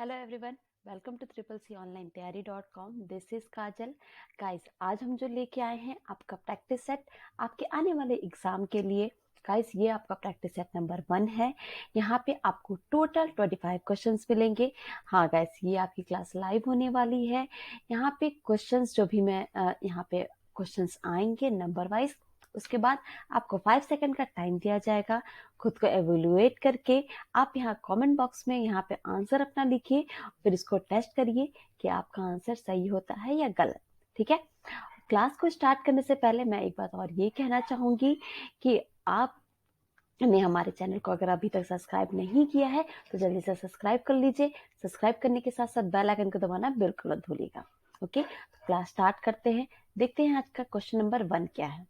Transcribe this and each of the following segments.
Hello everyone, welcome to triple C online Taiyari .com। This is Kajal. Guys, आज हम जो लेके आए हैं आपका प्रैक्टिस सेट आपके आने वाले एग्जाम के लिए। गाइस, ये आपका प्रैक्टिस सेट नंबर 1 है। यहाँ पे आपको टोटल 25 क्वेश्चंस मिलेंगे। हाँ गाइस, ये आपकी क्लास लाइव होने वाली है। यहाँ पे क्वेश्चंस जो भी मैं यहाँ पे क्वेश्चंस आएंगे नंबर वाइज। उसके बाद आपको 5 सेकंड का टाइम दिया जाएगा। खुद को एवेल्युएट करके आप यहाँ कमेंट बॉक्स में यहाँ पे आंसर अपना लिखिए, फिर इसको टेस्ट करिए कि आपका आंसर सही होता है या गलत। ठीक है। क्लास को स्टार्ट करने से पहले मैं एक बात और ये कहना चाहूंगी कि आप ने हमारे चैनल को अगर अभी तक सब्सक्राइब नहीं किया है तो जल्दी से सब्सक्राइब कर लीजिए। सब्सक्राइब करने के साथ साथ बेल आइकन को दबाना बिल्कुल मत भूलिएगा। ओके, तो क्लास स्टार्ट करते हैं। देखते हैं आज का क्वेश्चन नंबर 1 क्या है।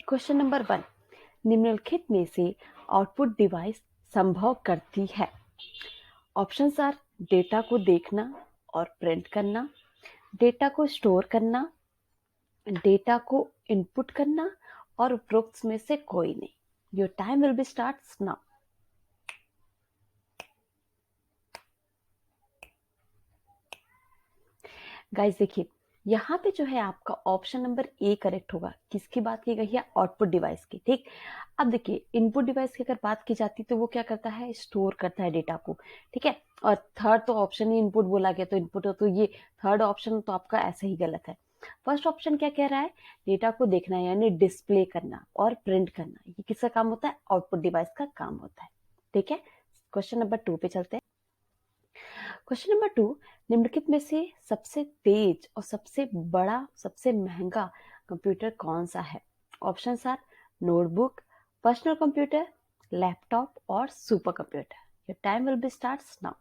क्वेश्चन नंबर 1, निम्नलिखित में से आउटपुट डिवाइस संभव करती है। ऑप्शंस आर डेटा को देखना और प्रिंट करना, डेटा को स्टोर करना, डेटा को इनपुट करना, और उपरोक्त में से कोई नहीं। Your time will be starts now. Guys देखिए, यहाँ पे जो है आपका ऑप्शन नंबर ए करेक्ट होगा। किसकी बात की गई है? आउटपुट डिवाइस की। ठीक। अब देखिए, इनपुट डिवाइस की अगर बात की जाती तो वो क्या करता है? स्टोर करता है डेटा को। ठीक है। और थर्ड तो ऑप्शन ही इनपुट बोला गया, तो इनपुट तो ये थर्ड ऑप्शन तो आपका ऐसे ही गलत है। फर्स्ट ऑप्शन क्या कह रहा है? डेटा को देखना यानी डिस्प्ले करना और प्रिंट करना। ये किसका काम होता है? आउटपुट डिवाइस का काम होता है। ठीक है। क्वेश्चन नंबर 2 पे चलते हैं। क्वेश्चन नंबर 2, निम्नलिखित में से सबसे तेज और सबसे बड़ा सबसे महंगा कंप्यूटर कौन सा है? Options are notebook, personal computer, laptop और super computer. Your time will be starts now.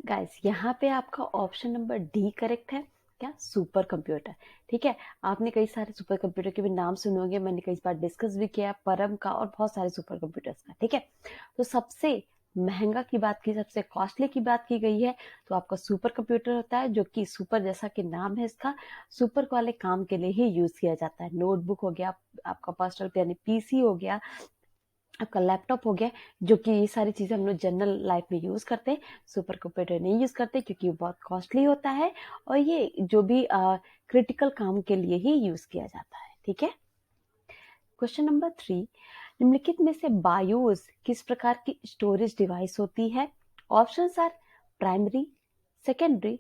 Guys, यहाँ पे आपका ऑप्शन नंबर डी करेक्ट है। क्या? Super computer. ठीक है। आपने कई सारे सुपर कंप्यूटर के भी नाम सुने होंगे, मैंने कई बार डिस्कस भी किया, परम का और बहुत सारे सुपर कंप्यूटर्स का। ठीक है। तो सबसे महंगा की बात की, सबसे कॉस्टली की बात की गई है तो आपका सुपर कंप्यूटर होता है, जो कि सुपर जैसा कि नाम है इसका, सुपर वाले काम के लिए ही यूज किया जाता है। नोटबुक हो गया, आपका पर्सनल यानी पीसी हो गया, आपका लैपटॉप हो गया, जो कि ये सारी चीजें हम लोग जनरल लाइफ में यूज करते हैं। सुपर कंप्यूटर नहीं यूज करते क्योंकि वो बहुत कॉस्टली होता है और ये जो भी क्रिटिकल काम के लिए ही यूज किया जाता है। ठीक है। क्वेश्चन नंबर 3, निम्नलिखित में से बायोस किस प्रकार की स्टोरेज डिवाइस होती है? Options are primary, secondary,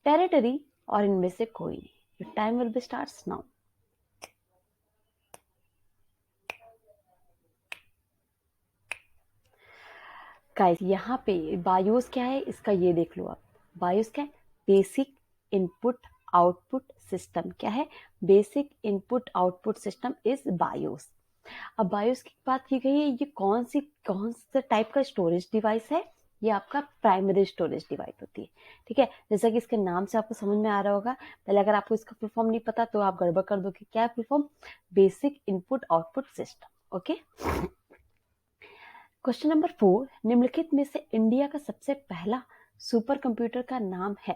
tertiary और इनमें से कोई नहीं। Time will be starts now. Guys, यहाँ पे बायोस क्या है इसका ये देख लो आप। बायोस क्या है? Basic input output system. क्या है? Basic input output system is BIOS. अब बायोस की बात की गई है, ये कौन सा टाइप का स्टोरेज डिवाइस है? ये आपका प्राइमरी स्टोरेज डिवाइस होती है। ठीक है। जैसा कि इसके नाम से आपको समझ में आ रहा होगा। पहले अगर आपको इसका फुल फॉर्म नहीं पता तो आप गड़बड़ कर दोगे। क्या है full form? Basic input output system. Okay. Question number 4, निम्नलिखित में से इंडिया का सबसे पहला सुपर कंप्यूटर का नाम है?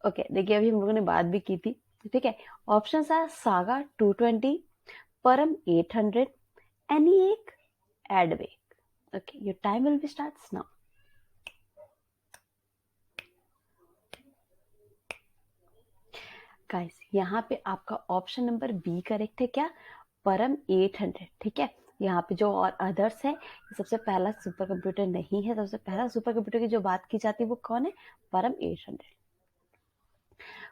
ओके, देखिए अभी हम लोगों ने बात भी की थी। ठीक है। Options are saga 220, Param 800, ENIAC, EDVAC. Okay, your time will be starts now. Guys, यहाँ पे आपका ऑप्शन नंबर बी करेक्ट है। क्या? परम 800। ठीक है। यहाँ पे जो और अदर्स है, सबसे पहला सुपर कंप्यूटर नहीं है। सबसे पहला सुपर कंप्यूटर की जो बात की जाती है वो कौन है? परम 800।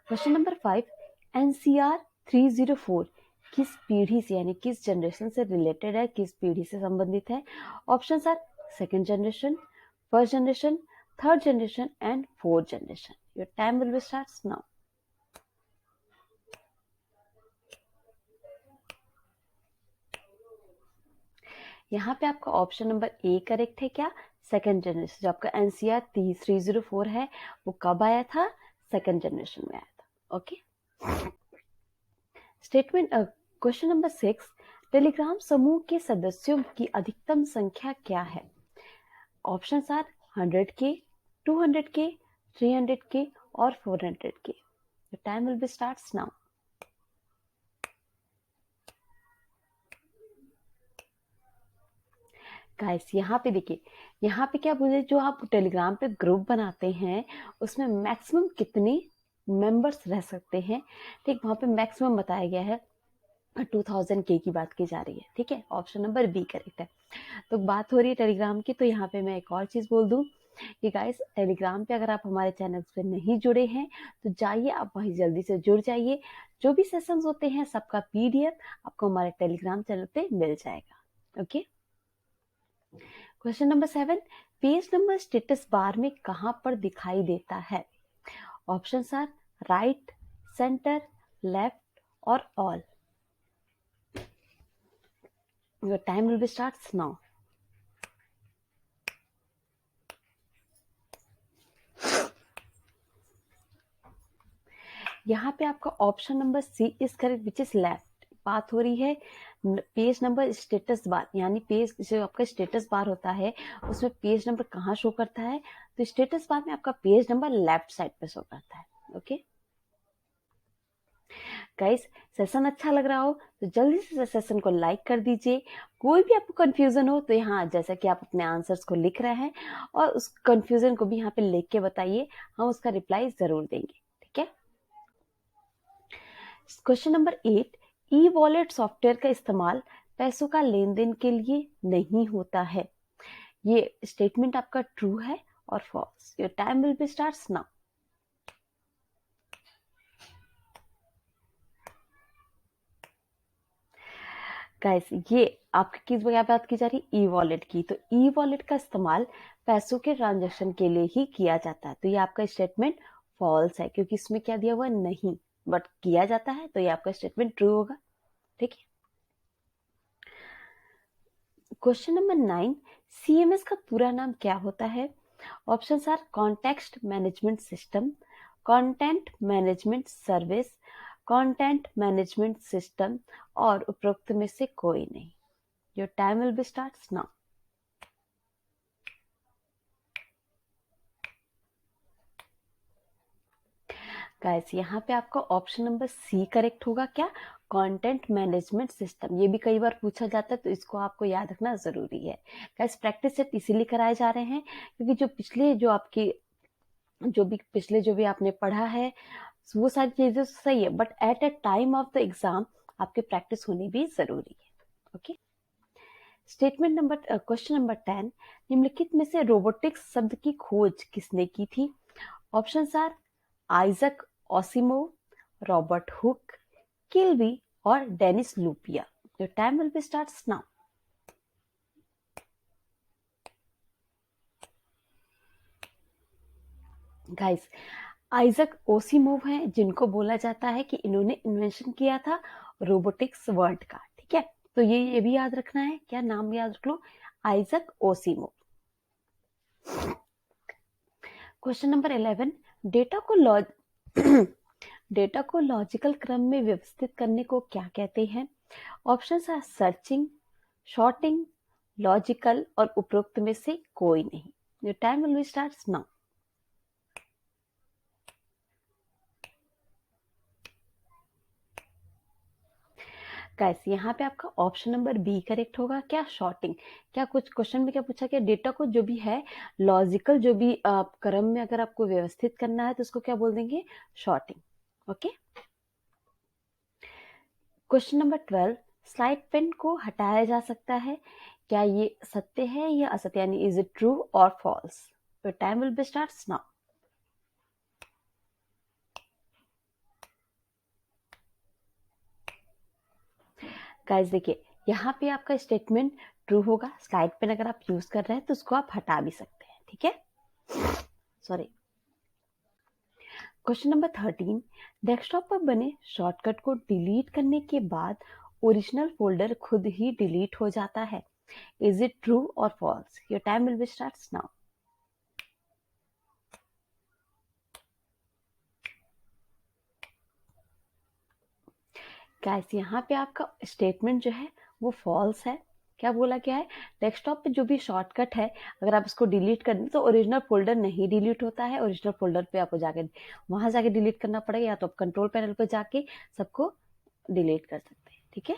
क्वेश्चन नंबर 5, एनसीआर 304 किस पीढ़ी से यानी किस जनरेशन से रिलेटेड है, किस पीढ़ी से संबंधित है? Options are second generation, first generation, third generation and fourth generation. Your time will be starts now. यहाँ पे आपका ऑप्शन नंबर ए करेक्ट है। क्या? Second generation. जो आपका एनसीआर 304 है वो कब आया था? सेकंड जनरेशन में आया था। Okay. Statement question number 6, Telegram समूह के सदस्यों की अधिकतम संख्या क्या है? Options are 100K, 200K, 300K और 400K। Time will be starts now. Guys यहाँ पे देखिए, यहाँ पे क्या बोले, जो आप टेलीग्राम पे ग्रुप बनाते हैं उसमें मैक्सिमम कितने मेंबर्स रह सकते हैं, ठीक, वहां पे मैक्सिमम बताया गया है 2000 के की बात की जा रही है, ठीक है। ऑप्शन नंबर बी करेक्ट है। तो बात हो रही है टेलीग्राम की, तो यहाँ पे मैं एक और चीज बोल दूं कि गाइस टेलीग्राम पे अगर आप हमारे चैनल पे नहीं जुड़े हैं तो जाइए, आप वहीं जल्दी से जुड़ जाइए। जो भी सेशंस होते हैं सबका पीडीएफ आपको हमारे टेलीग्राम चैनल पे मिल जाएगा। Okay, question number 7, page number status bar में कहां पर दिखाई देता है? Option are right, centre, left और all. Your time will be starts now. यहाँ पे आपका option number C is correct which is left. बात हो रही है पेज नंबर स्टेटस बार, यानी पेज जो आपका स्टेटस बार होता है उसमें पेज नंबर कहाँ शो करता है, तो स्टेटस बार में आपका पेज नंबर लेफ्ट साइड पे शो करता है। ओके गाइस, सेशन अच्छा लग रहा हो तो जल्दी से सेशन को लाइक कर दीजिए। कोई भी आपको कंफ्यूजन हो तो यहाँ जैसा कि आप अपने आंसर्स को लिख रहे हैं और उस कंफ्यूजन को भी यहाँ पे लिख के बताइए, हम उसका रिप्लाई जरूर देंगे, ठीक है। Question number 8, e wallet software का इस्तेमाल पैसों का लेन देन के लिए नहीं होता है, ये स्टेटमेंट आपका ट्रू है और false. Your time will be starts now. Guys ये आपकी किस वजह बात की जा रही है, ई वॉलेट की। तो ई वॉलेट का इस्तेमाल पैसों के ट्रांजैक्शन के लिए ही किया जाता है, तो ये आपका स्टेटमेंट फॉल्स है क्योंकि इसमें क्या दिया हुआ नहीं, बट किया जाता है, तो ये आपका स्टेटमेंट ट्रू होगा, ठीक है। क्वेश्चन नंबर 9, सीएमएस का पूरा नाम क्या होता है? Options are context management system, content management service, content management system और उपरोक्त में से कोई नहीं। Your time will be starts now. Guys यहाँ पे आपका ऑप्शन नंबर सी करेक्ट होगा। क्या? Content management system. ये भी कई बार पूछा जाता है तो इसको आपको याद रखना जरूरी है। गाइस प्रैक्टिस सेट इसीलिए कराए जा रहे हैं क्योंकि जो भी आपने पढ़ा है वो सारी चीजें सही है, but at a time of the exam आपकी प्रैक्टिस होनी भी जरूरी है। Okay, statement number question number 10, निम्नलिखित में से रोबोटिक्स शब्द की खोज किसने की थी? Options are Isaac Asimov, Robert Hooke, Kilby और डेनिस लूपिया। Your time will be starts now. Guys Isaac Asimov हैं जिनको बोला जाता है कि इन्होंने इन्वेंशन किया था रोबोटिक्स वर्ड का, ठीक है। तो ये भी याद रखना है, क्या नाम याद रख लो, Isaac Asimov. Question number 11, data को डेटा को लॉजिकल क्रम में व्यवस्थित करने को क्या कहते हैं? Options are searching, sorting, logical और उपरोक्त में से कोई नहीं। Your time will starts now. Guys यहाँ पे आपका ऑप्शन नंबर बी करेक्ट होगा। क्या? शॉर्टिंग। क्या कुछ क्वेश्चन में क्या पूछा गया, डेटा को जो भी है लॉजिकल जो भी क्रम में अगर आपको व्यवस्थित करना है तो उसको क्या बोल देंगे? Sorting. Okay, question number 12, slide pen को हटाया जा सकता है, क्या ये सत्य है या असत्य, यानी इज इट ट्रू और फॉल्स? तो time will be starts now. Guys देखिए यहाँ पे आपका स्टेटमेंट ट्रू होगा। स्लाइड पेन अगर आप यूज कर रहे हैं तो उसको आप हटा भी सकते हैं, ठीक है। सॉरी। क्वेश्चन नंबर 13, डेस्कटॉप पर बने शॉर्टकट को डिलीट करने के बाद ओरिजिनल फोल्डर खुद ही डिलीट हो जाता है, इज इट ट्रू और false? Your time will be starts now. Guys यहाँ पे आपका स्टेटमेंट जो है वो फॉल्स है। क्या बोला गया है? डेस्कटॉप पे जो भी शॉर्टकट है अगर आप इसको डिलीट कर दें तो ओरिजिनल फोल्डर नहीं डिलीट होता है। ओरिजिनल फोल्डर पे आपको जाके वहां जाके डिलीट करना पड़ेगा, या तो आप कंट्रोल पैनल पे जाके सबको डिलीट कर सकते हैं, ठीक है।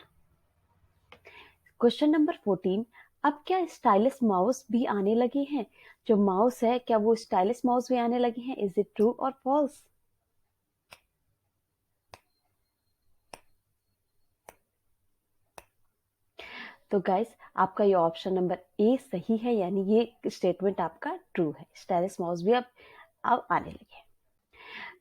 क्वेश्चन नंबर 14, अब क्या स्टाइलिश माउस भी आने लगे हैं? जो माउस है क्या वो स्टाइलिश माउस भी आने लगे हैं? इज इट ट्रू और फॉल्स? तो गाइस आपका ये ऑप्शन नंबर ए सही है, यानी ये स्टेटमेंट आपका ट्रू है। स्टाइलिश माउस भी अब आने लगे हैं।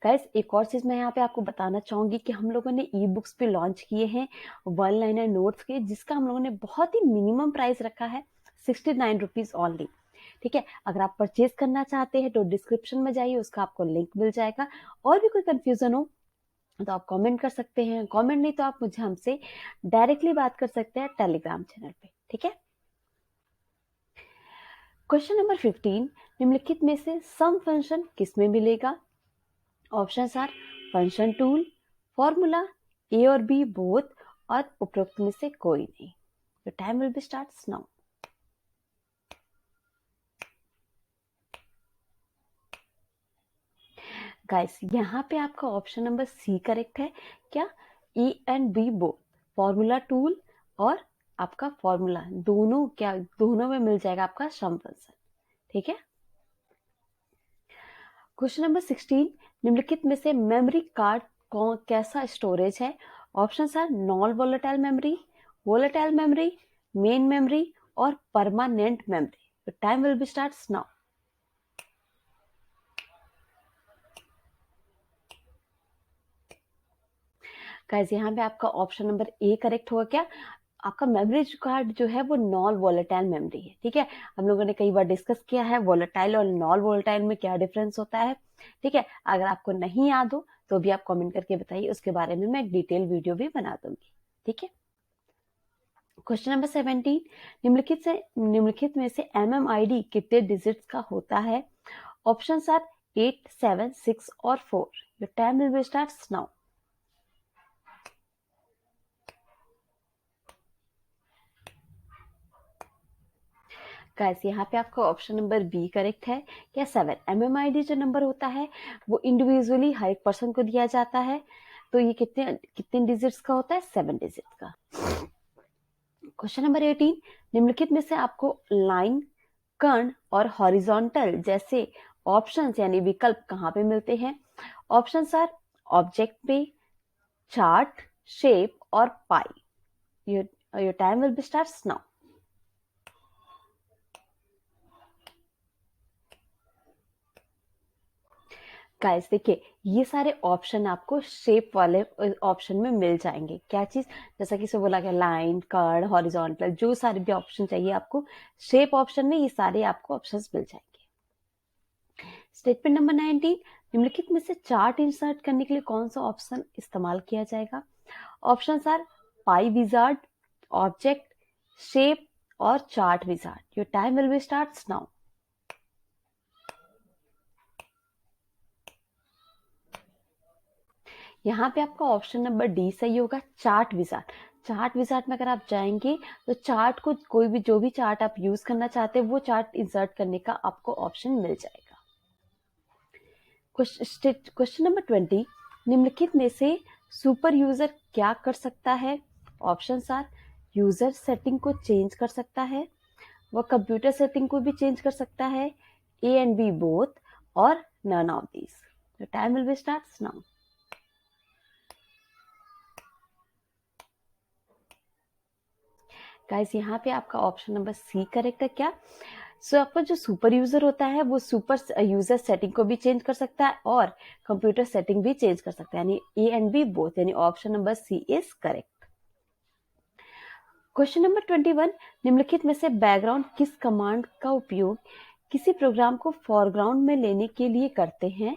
गाइस एक और चीज मैं यहाँ पे आपको बताना चाहूंगी कि हम लोगों ने ई बुक्स भी लॉन्च किए हैं वन लाइनर नोट्स के, जिसका हम लोगों ने बहुत ही मिनिमम प्राइस रखा है, 69 रुपीज ओनली। ठीक है, अगर आप परचेज करना चाहते हैं तो डिस्क्रिप्शन में जाइए, उसका आपको लिंक मिल जाएगा। और भी कोई कंफ्यूजन हो तो आप कमेंट कर सकते हैं, कमेंट नहीं तो आप मुझे हमसे डायरेक्टली बात कर सकते हैं टेलीग्राम चैनल पे। ठीक है, क्वेश्चन नंबर 15, निम्नलिखित में से सम फंक्शन किसमें मिलेगा? Options are function tool, formula, A और बी बोथ, और उपरोक्त में से कोई नहीं। The time will be starts now. Guys यहाँ पे आपका ऑप्शन नंबर सी करेक्ट है। क्या? A and B both, formula tool और आपका फॉर्मूला दोनों, क्या दोनों में मिल जाएगा आपका सम फंक्शन। ठीक है, क्वेश्चन नंबर 16, निम्नलिखित में से मेमोरी कार्ड कौन कैसा स्टोरेज है? Options are non volatile memory, main memory और permanent memory. Time will be starts now. Guys यहाँ पे आपका ऑप्शन नंबर ए करेक्ट हुआ। क्या? आपका मेमोरी कार्ड जो है वो नॉन वोलेटाइल मेमोरी है। ठीक है, हम लोगों ने कई बार डिस्कस किया है वोलेटाइल और नॉन वोलेटाइल में क्या डिफरेंस होता है। ठीक है, अगर आपको नहीं याद हो तो भी आप कमेंट करके बताइए, उसके बारे में मैं एक डिटेल वीडियो भी बना दूंगी। ठीक है, क्वेश्चन नंबर 17, निम्नलिखित में से MMID कितने डिजिट्स का होता है? ऑप्शंस आर 8, 7, 6 और 4। Your time will be starts now. Guys यहाँ पे आपका ऑप्शन नंबर बी करेक्ट है। क्या? 7। MMID जो नंबर होता है वो इंडिविजुअली हर एक पर्सन को दिया जाता है, तो ये कितने कितने डिजिट्स का होता है? 7 डिजिट्स का। क्वेश्चन नंबर 18, निम्नलिखित में से आपको लाइन, कर्ण और हॉरिजॉन्टल जैसे ऑप्शंस यानी विकल्प कहाँ पे मिलते हैं? ऑप्शंस आर ऑब्जेक्ट पे, चार्ट, शेप और pie. Your time will be starts now. Guys देखिए, ये सारे ऑप्शन आपको शेप वाले ऑप्शन में मिल जाएंगे। क्या चीज? जैसा कि इसे बोला गया लाइन, कर्व, हॉरिजॉन्टल, जो सारे भी ऑप्शन चाहिए आपको शेप ऑप्शन में, ये सारे आपको ऑप्शंस मिल जाएंगे। स्टेटमेंट नंबर 19, निम्नलिखित में से चार्ट इंसर्ट करने के लिए कौन सा ऑप्शन इस्तेमाल किया जाएगा? Options are pie wizard, object, shape और chart wizard. Your time will be starts now. यहाँ पे आपका ऑप्शन नंबर डी सही होगा, चार्ट विजार्ड। चार्ट विजार्ड में अगर आप जाएंगे तो चार्ट को कोई भी जो भी चार्ट आप यूज करना चाहते हैं वो चार्ट इंसर्ट करने का आपको ऑप्शन मिल जाएगा। क्वेश्चन नंबर 20, निम्नलिखित में से सुपर यूजर क्या कर सकता है? ऑप्शंस आर यूजर सेटिंग को चेंज कर सकता है, वह कंप्यूटर सेटिंग को भी चेंज कर सकता है, ए एंड बी बोथ, और none of these. Time will be starts now. Guys यहाँ पे आपका ऑप्शन नंबर सी करेक्ट है। क्या? आपका जो सुपर यूजर होता है वो सुपर यूजर सेटिंग को भी चेंज कर सकता है और कंप्यूटर सेटिंग भी चेंज कर सकता है, यानी ए एंड बी बोथ, यानी option number C is correct. Question number 21, निम्नलिखित में से बैकग्राउंड किस कमांड का उपयोग किसी प्रोग्राम को फोरग्राउंड में लेने के लिए करते हैं?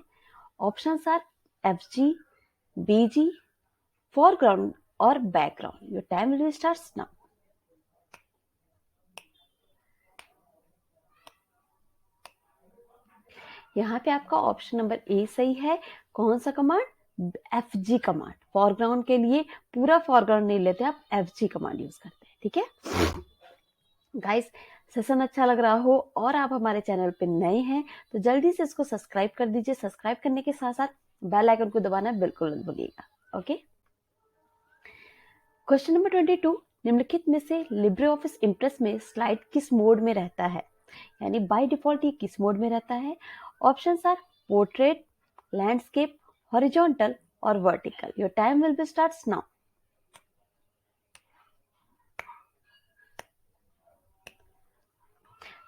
Options are FG, BG, foreground और background. Your time will starts now. यहाँ पे आपका ऑप्शन नंबर ए सही है। कौन सा कमांड? FG command. फोरग्राउंड के लिए पूरा फोरग्राउंड नहीं लेते, आप FG कमांड यूज करते हैं। ठीक है गाइस, सेशन अच्छा लग रहा हो और आप हमारे चैनल पे नए हैं तो जल्दी से इसको सब्सक्राइब कर दीजिए। सब्सक्राइब करने के साथ साथ बेल आइकन को दबाना बिल्कुल मत भूलिएगा। ओके, क्वेश्चन नंबर 22, निम्नलिखित में से लिब्रे ऑफिस इम्प्रेस में स्लाइड किस मोड में रहता है, यानी बाय डिफॉल्ट ये किस मोड में रहता है? Options are portrait, landscape, horizontal और vertical. Your time will be starts now.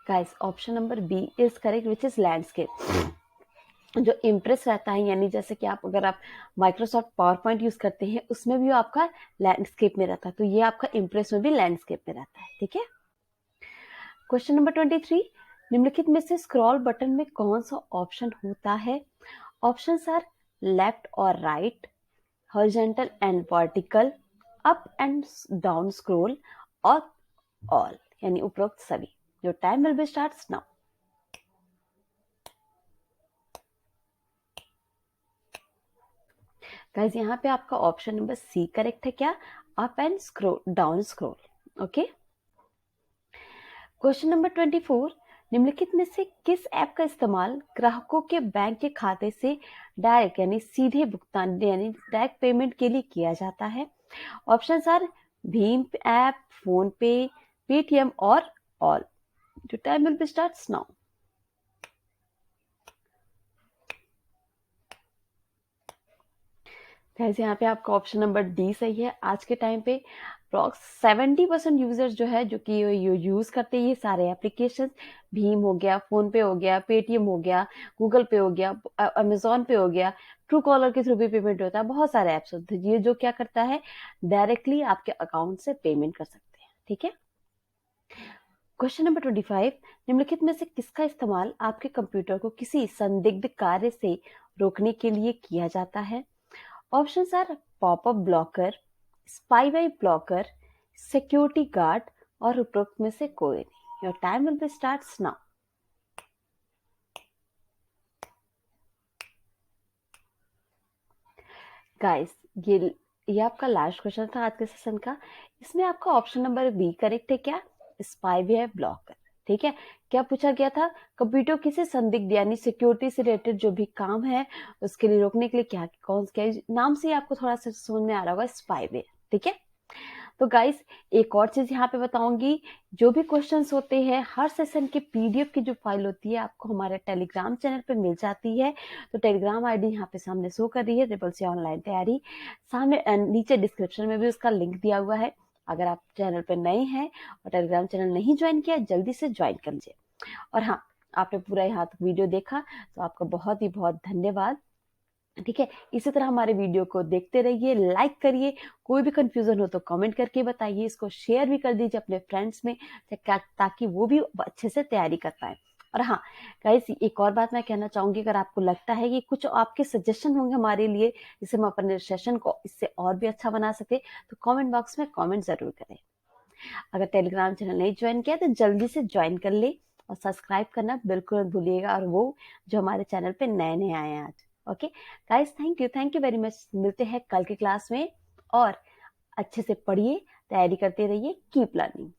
Guys option number B is correct, which is landscape. जो इम्प्रेस रहता है, यानी जैसे कि अगर आप माइक्रोसॉफ्ट पावर पॉइंट यूज करते हैं उसमें भी आपका लैंडस्केप में रहता है, तो ये आपका इम्प्रेस में भी लैंडस्केप में रहता है। ठीक है। क्वेश्चन नंबर 23, निम्नलिखित में से स्क्रॉल बटन में कौन सा ऑप्शन होता है? ऑप्शंस आर लेफ्ट और right, horizontal and vertical, up and down scroll और ऑल, यानी उपरोक्त सभी। Your time will be starts now. Guys यहाँ पे आपका ऑप्शन नंबर सी करेक्ट है। क्या? Up and scroll, down scroll. Okay. Question number 24, निम्नलिखित में से किस ऐप का इस्तेमाल ग्राहकों के बैंक के खाते से डायरेक्ट यानी सीधे भुगतान यानी डायरेक्ट पेमेंट के लिए किया जाता है? ऑप्शंस आर भीम ऐप, फोन पे, पेटीएम और all. Your time will be starts now. Guys यहाँ पे आपका ऑप्शन नंबर डी सही है। आज के टाइम पे अप्रॉक्स 70% यूजर्स जो है जो कि यूज करते हैं ये सारे एप्लीकेशन। भीम हो गया, फोन पे हो गया, पेटीएम हो गया, गूगल पे हो गया, अमेजोन पे हो गया, ट्रू कॉलर के थ्रू भी पेमेंट होता है, बहुत सारे एप्स होते हैं ये जो क्या करता है डायरेक्टली आपके अकाउंट से पेमेंट कर सकते हैं। ठीक है। क्वेश्चन नंबर 25, निम्नलिखित में से किसका इस्तेमाल आपके कंप्यूटर को किसी संदिग्ध कार्य से रोकने के लिए किया जाता है? Options are popup blocker, spyware blocker, security guard और उपरोक्त में से कोई नहीं। Your time will be starts now. Guys ये आपका लास्ट क्वेश्चन था आज के सेशन का। इसमें आपका ऑप्शन नंबर बी करेक्ट है। क्या? Spyware blocker. ठीक है। क्या पूछा गया था? कंप्यूटर किसी संदिग्ध यानी सिक्योरिटी से रिलेटेड जो भी काम है उसके लिए रोकने के लिए क्या कौन क्या नाम से आपको थोड़ा सा समझ में आ रहा होगा, स्पाईवेयर। ठीक है। तो गाइस एक और चीज यहाँ पे बताऊंगी, जो भी क्वेश्चंस होते हैं हर सेशन के पीडीएफ की जो फाइल होती है आपको हमारे टेलीग्राम चैनल पे मिल जाती है। तो टेलीग्राम आईडी यहाँ पे सामने शो कर रही है, ट्रिपल सी ऑनलाइन तैयारी। सामने नीचे डिस्क्रिप्शन में भी उसका लिंक दिया हुआ है। अगर आप चैनल पे नए हैं और टेलीग्राम चैनल नहीं ज्वाइन किया जल्दी से ज्वाइन कर लीजिए। और हाँ, आपने पूरा यहाँ तक वीडियो देखा तो आपका बहुत ही बहुत धन्यवाद। ठीक है। इसी तरह हमारे वीडियो को देखते रहिए, लाइक करिए, कोई भी कंफ्यूजन हो तो कमेंट करके बताइए, इसको शेयर भी कर दीजिए अपने फ्रेंड्स में ताकि वो भी अच्छे से तैयारी कर पाए। और हाँ गाइस एक और बात मैं कहना चाहूंगी, अगर आपको लगता है कि कुछ आपके सजेशन होंगे हमारे लिए जिससे हम अपने सेशन को इससे और भी अच्छा बना सके तो कमेंट बॉक्स में कमेंट जरूर करें। अगर टेलीग्राम चैनल नहीं ज्वाइन किया तो जल्दी से ज्वाइन कर ले और सब्सक्राइब करना बिल्कुल मत भूलिएगा, और वो जो हमारे चैनल पे नए नए आए हैं आज। Okay guys, thank you very much. मिलते हैं कल की क्लास में और अच्छे से पढ़िए, तैयारी करते रहिए, कीप लर्निंग।